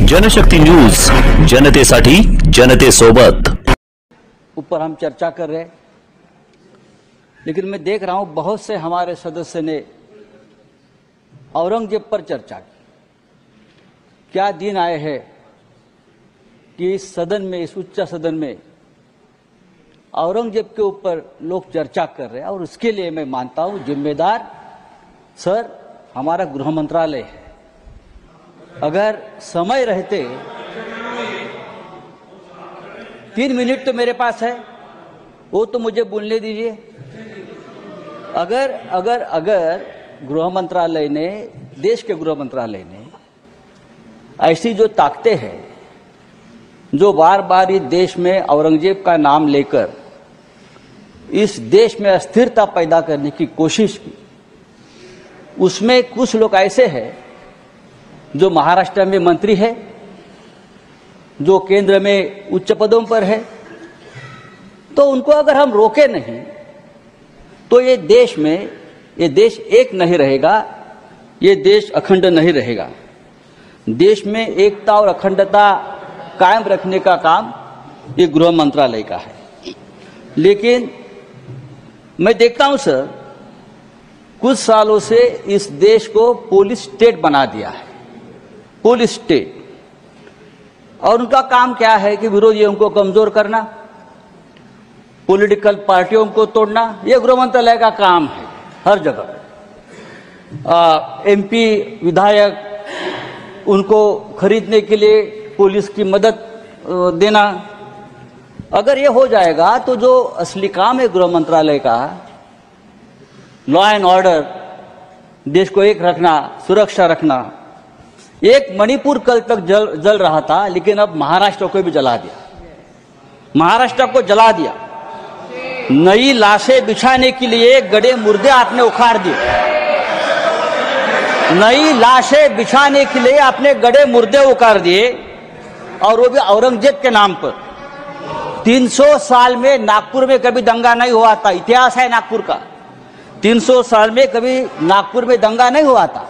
जनशक्ति news, जनतेसाठी जनतेसोबत। ऊपर हम चर्चा कर रहे हैं, लेकिन मैं देख रहा हूं बहुत से हमारे सदस्य ने औरंगजेब पर चर्चा की। क्या दिन आए हैं कि इस सदन में, इस उच्च सदन में औरंगजेब के ऊपर लोग चर्चा कर रहे हैं, और उसके लिए मैं मानता हूं जिम्मेदार सर हमारा गृह मंत्रालय है। अगर समय रहते 3 मिनट तो मेरे पास है, वो तो मुझे बोलने दीजिए। अगर गृह मंत्रालय ने, देश के गृह मंत्रालय ने ऐसी जो ताकतें हैं, जो बार बार इस देश में औरंगजेब का नाम लेकर इस देश में अस्थिरता पैदा करने की कोशिश की, उसमें कुछ लोग ऐसे हैं जो महाराष्ट्र में मंत्री है, जो केंद्र में उच्च पदों पर है, तो उनको अगर हम रोके नहीं तो ये देश एक नहीं रहेगा, ये देश अखंड नहीं रहेगा। देश में एकता और अखंडता कायम रखने का काम ये गृह मंत्रालय का है। लेकिन मैं देखता हूं सर, कुछ सालों से इस देश को पुलिस स्टेट बना दिया है, पुलिस स्टेट। और उनका काम क्या है कि विरोधियों को कमजोर करना, पॉलिटिकल पार्टियों को तोड़ना, यह गृह मंत्रालय का काम है हर जगह। एमपी विधायक उनको खरीदने के लिए पुलिस की मदद देना। अगर ये हो जाएगा तो जो असली काम है गृह मंत्रालय का, लॉ एंड ऑर्डर, देश को एक रखना, सुरक्षा रखना। एक मणिपुर कल तक जल रहा था, लेकिन अब महाराष्ट्र को भी जला दिया, महाराष्ट्र को जला दिया। नई लाशें बिछाने के लिए गड़े मुर्दे आपने उखाड़ दिए, नई लाशें बिछाने के लिए आपने गड़े मुर्दे उखाड़ दिए, और वो भी औरंगजेब के नाम पर। 300 साल में नागपुर में कभी दंगा नहीं हुआ था, इतिहास है नागपुर का। 300 साल में कभी नागपुर में दंगा नहीं हुआ था।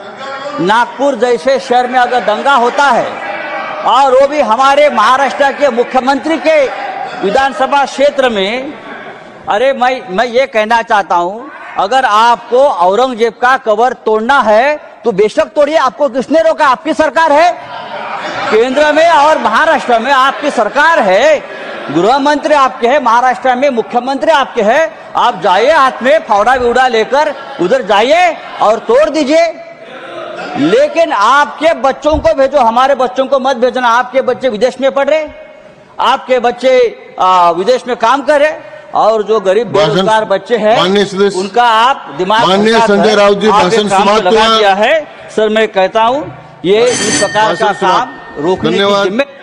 नागपुर जैसे शहर में अगर दंगा होता है, और वो भी हमारे महाराष्ट्र के मुख्यमंत्री के विधानसभा क्षेत्र में, अरे मैं ये कहना चाहता हूं, अगर आपको औरंगजेब का कबर तोड़ना है तो बेशक तोड़िए, आपको किसने रोका? आपकी सरकार है, केंद्र में और महाराष्ट्र में आपकी सरकार है, गृह मंत्री आपके हैं, महाराष्ट्र में मुख्यमंत्री आपके हैं। आप जाइए, हाथ में फावड़ा बिवड़ा लेकर उधर जाइए और तोड़ दीजिए। लेकिन आपके बच्चों को भेजो, हमारे बच्चों को मत भेजना। आपके बच्चे विदेश में पढ़ रहे, आपके बच्चे विदेश में काम कर रहे, और जो गरीब बेरोजगार बच्चे हैं उनका आप दिमाग संजय राउत जी भाषण समाप्त लगा दिया है। सर मैं कहता हूं ये इस प्रकार का काम रोकने की जिम्मेदारी